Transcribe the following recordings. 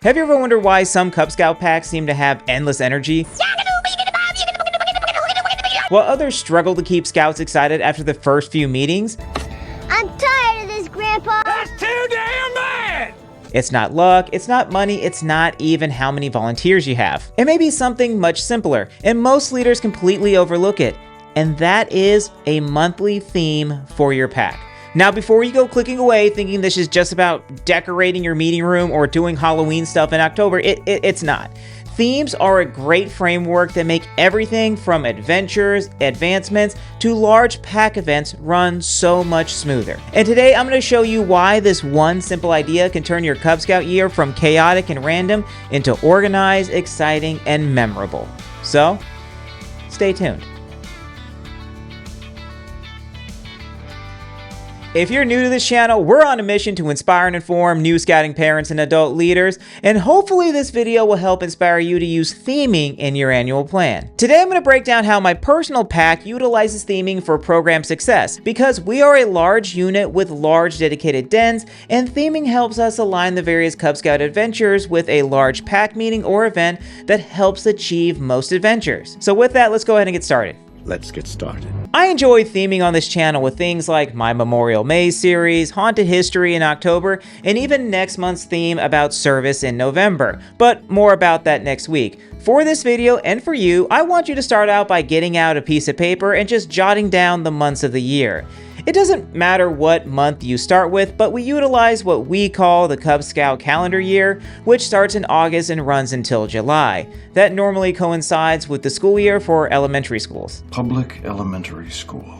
Have you ever wondered why some Cub Scout packs seem to have endless energy, while others struggle to keep Scouts excited after the first few meetings? I'm tired of this, Grandpa! That's too damn bad! It's not luck, it's not money, it's not even how many volunteers you have. It may be something much simpler, and most leaders completely overlook it, and that is a monthly theme for your pack. Now, before you go clicking away thinking this is just about decorating your meeting room or doing Halloween stuff in October, it's not. Themes are a great framework that make everything from adventures, advancements, to large pack events run so much smoother. And today I'm going to show you why this one simple idea can turn your Cub Scout year from chaotic and random into organized, exciting, and memorable. So, stay tuned. If you're new to this channel, we're on a mission to inspire and inform new scouting parents and adult leaders, and hopefully this video will help inspire you to use theming in your annual plan. Today I'm going to break down how my personal pack utilizes theming for program success, because we are a large unit with large dedicated dens, and theming helps us align the various Cub Scout adventures with a large pack meeting or event that helps achieve most adventures. So with that, let's go ahead and get started. Let's get started. I enjoy theming on this channel with things like my Memorial Maze series, Haunted History in October, and even next month's theme about service in November, but more about that next week. For this video and for you, I want you to start out by getting out a piece of paper and just jotting down the months of the year. It doesn't matter what month you start with, but we utilize what we call the Cub Scout Calendar year, which starts in August and runs until July. That normally coincides with the school year for elementary schools. Public elementary school.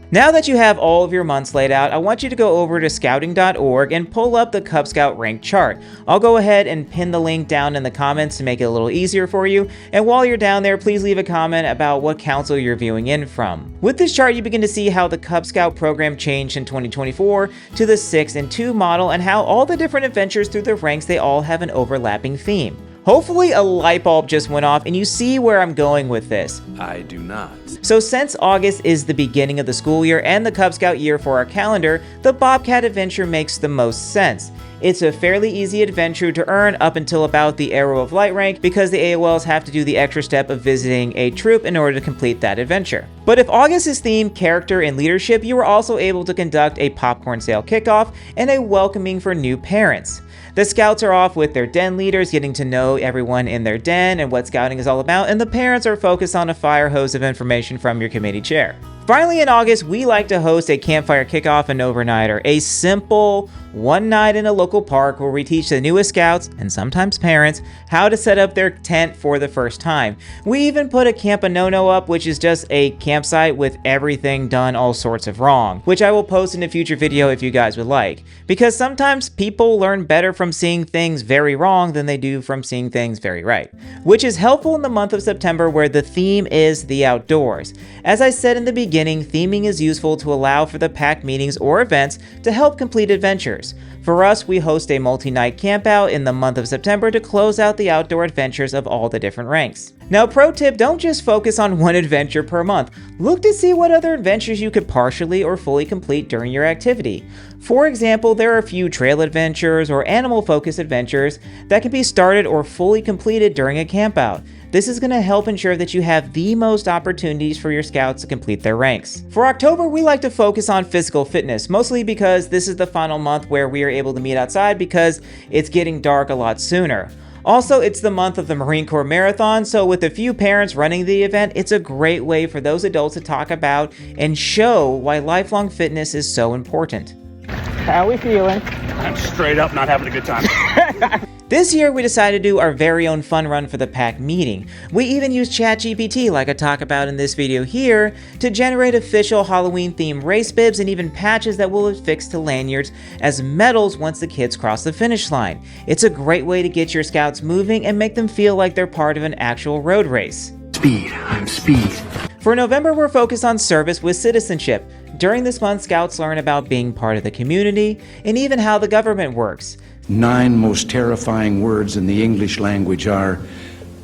Now that you have all of your months laid out, I want you to go over to scouting.org and pull up the Cub Scout rank chart. I'll go ahead and pin the link down in the comments to make it a little easier for you. And while you're down there, please leave a comment about what council you're viewing in from. With this chart, you begin to see how the Cub Scout program changed in 2024 to the 6 and 2 model, and how all the different adventures through the ranks, they all have an overlapping theme. Hopefully a light bulb just went off and you see where I'm going with this. I do not. So since August is the beginning of the school year and the Cub Scout year for our calendar, the Bobcat adventure makes the most sense. It's a fairly easy adventure to earn up until about the Arrow of Light rank, because the AOLs have to do the extra step of visiting a troop in order to complete that adventure. But if August is themed character and leadership, you are also able to conduct a popcorn sale kickoff and a welcoming for new parents. The Scouts are off with their den leaders, getting to know everyone in their den and what scouting is all about, and the parents are focused on a fire hose of information from your committee chair. Finally, in August, we like to host a Campfire Kickoff and Overnighter, a simple one night in a local park where we teach the newest Scouts, and sometimes parents, how to set up their tent for the first time. We even put a Camp-a-No-No up, which is just a campsite with everything done all sorts of wrong, which I will post in a future video if you guys would like. Because sometimes people learn better from seeing things very wrong than they do from seeing things very right. Which is helpful in the month of September, where the theme is the outdoors. As I said in the beginning, theming is useful to allow for the pack meetings or events to help complete adventures. For us, we host a multi-night campout in the month of September to close out the outdoor adventures of all the different ranks. Now, pro tip, don't just focus on one adventure per month. Look to see what other adventures you could partially or fully complete during your activity. For example, there are a few trail adventures or animal-focused adventures that can be started or fully completed during a campout. This is going to help ensure that you have the most opportunities for your Scouts to complete their ranks. For October, we like to focus on physical fitness, mostly because this is the final month where we are able to meet outside because it's getting dark a lot sooner. Also, it's the month of the Marine Corps Marathon, so with a few parents running the event, it's a great way for those adults to talk about and show why lifelong fitness is so important. How we feeling? I'm straight up not having a good time. This year, we decided to do our very own fun run for the pack meeting. We even used ChatGPT, like I talk about in this video here, to generate official Halloween-themed race bibs and even patches that will affix to lanyards as medals once the kids cross the finish line. It's a great way to get your Scouts moving and make them feel like they're part of an actual road race. Speed. I'm speed. For November, we're focused on service with citizenship. During this month, Scouts learn about being part of the community and even how the government works. 9 most terrifying words in the English language are,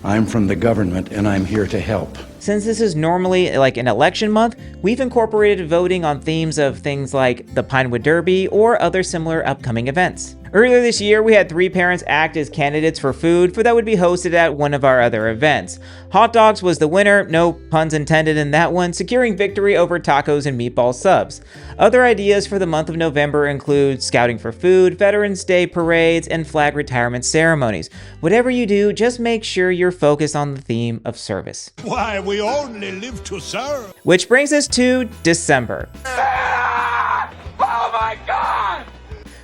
"I'm from the government and I'm here to help." Since this is normally like an election month, we've incorporated voting on themes of things like the Pinewood Derby or other similar upcoming events. Earlier this year, we had 3 parents act as candidates for food that would be hosted at one of our other events. Hot dogs was the winner, no puns intended in that one, securing victory over tacos and meatball subs. Other ideas for the month of November include scouting for food, Veterans Day parades, and flag retirement ceremonies. Whatever you do, just make sure you're focused on the theme of service. Why, we only live to serve. Which brings us to December. Oh my God!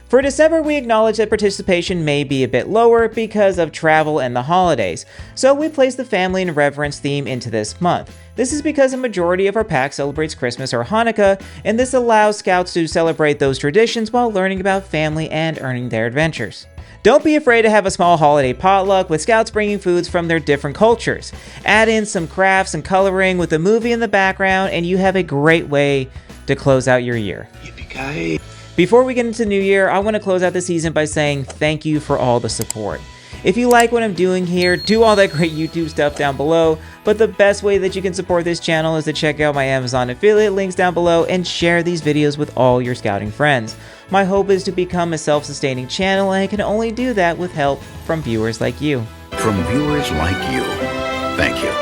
For December, we acknowledge that participation may be a bit lower because of travel and the holidays, so we place the family and reverence theme into this month. This is because a majority of our pack celebrates Christmas or Hanukkah, and this allows scouts to celebrate those traditions while learning about family and earning their adventures. Don't be afraid to have a small holiday potluck with scouts bringing foods from their different cultures. Add in some crafts and coloring with a movie in the background, and you have a great way to close out your year. Yippee-ki-yay. Before we get into New Year, I want to close out the season by saying thank you for all the support. If you like what I'm doing here, do all that great YouTube stuff down below, but the best way that you can support this channel is to check out my Amazon affiliate links down below and share these videos with all your scouting friends. My hope is to become a self-sustaining channel, and I can only do that with help from viewers like you. From viewers like you, thank you.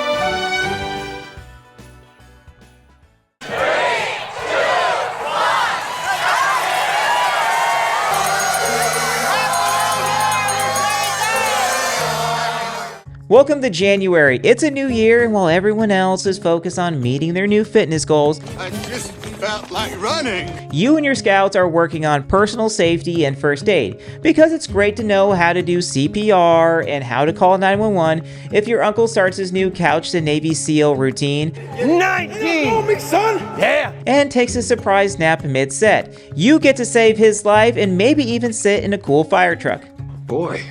Welcome to January. It's a new year, and while everyone else is focused on meeting their new fitness goals, I just felt like running. you and your scouts are working on personal safety and first aid, because it's great to know how to do CPR and how to call 911 if your uncle starts his new couch to Navy SEAL routine 19! Me, son! Yeah! and takes a surprise nap mid-set. You get to save his life and maybe even sit in a cool fire truck. Boy,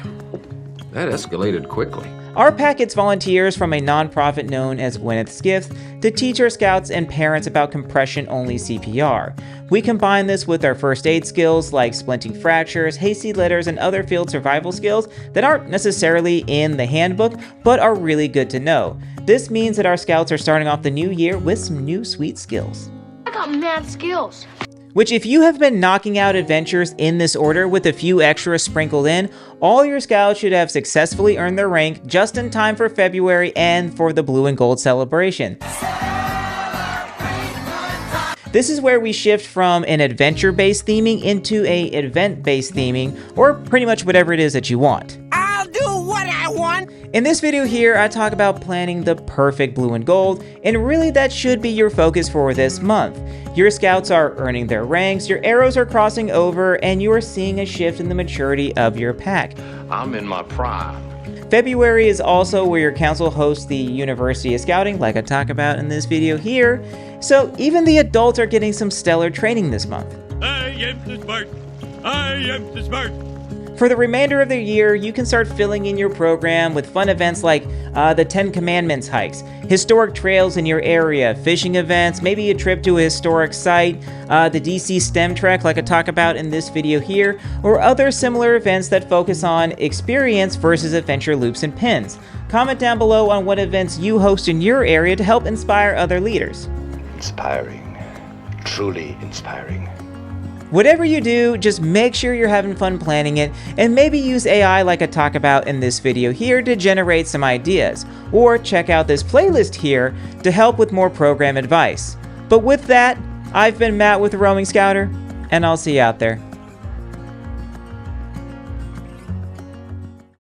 that escalated quickly. Our pack gets volunteers from a nonprofit known as Gwyneth's Gifts to teach our scouts and parents about compression-only CPR. We combine this with our first aid skills like splinting fractures, hayseed litters, and other field survival skills that aren't necessarily in the handbook, but are really good to know. This means that our scouts are starting off the new year with some new sweet skills. I got mad skills. Which, if you have been knocking out adventures in this order with a few extras sprinkled in, all your scouts should have successfully earned their rank just in time for February and for the blue and gold celebration. This is where we shift from an adventure-based theming into an event-based theming, or pretty much whatever it is that you want. I'll do what I want. In this video here, I talk about planning the perfect blue and gold, and really that should be your focus for this month. Your scouts are earning their ranks, your arrows are crossing over, and you are seeing a shift in the maturity of your pack. I'm in my prime. February is also where your council hosts the University of Scouting, like I talk about in this video here, so even the adults are getting some stellar training this month. I am the smart. I am the smart. For the remainder of the year, you can start filling in your program with fun events like the 10 Commandments hikes, historic trails in your area, fishing events, maybe a trip to a historic site, the DC STEM trek like I talk about in this video here, or other similar events that focus on experience versus adventure loops and pins. Comment down below on what events you host in your area to help inspire other leaders. Inspiring. Truly inspiring. Whatever you do, just make sure you're having fun planning it, and maybe use AI like I talk about in this video here to generate some ideas, or check out this playlist here to help with more program advice. But with that, I've been Matt with The Roaming Scouter, and I'll see you out there.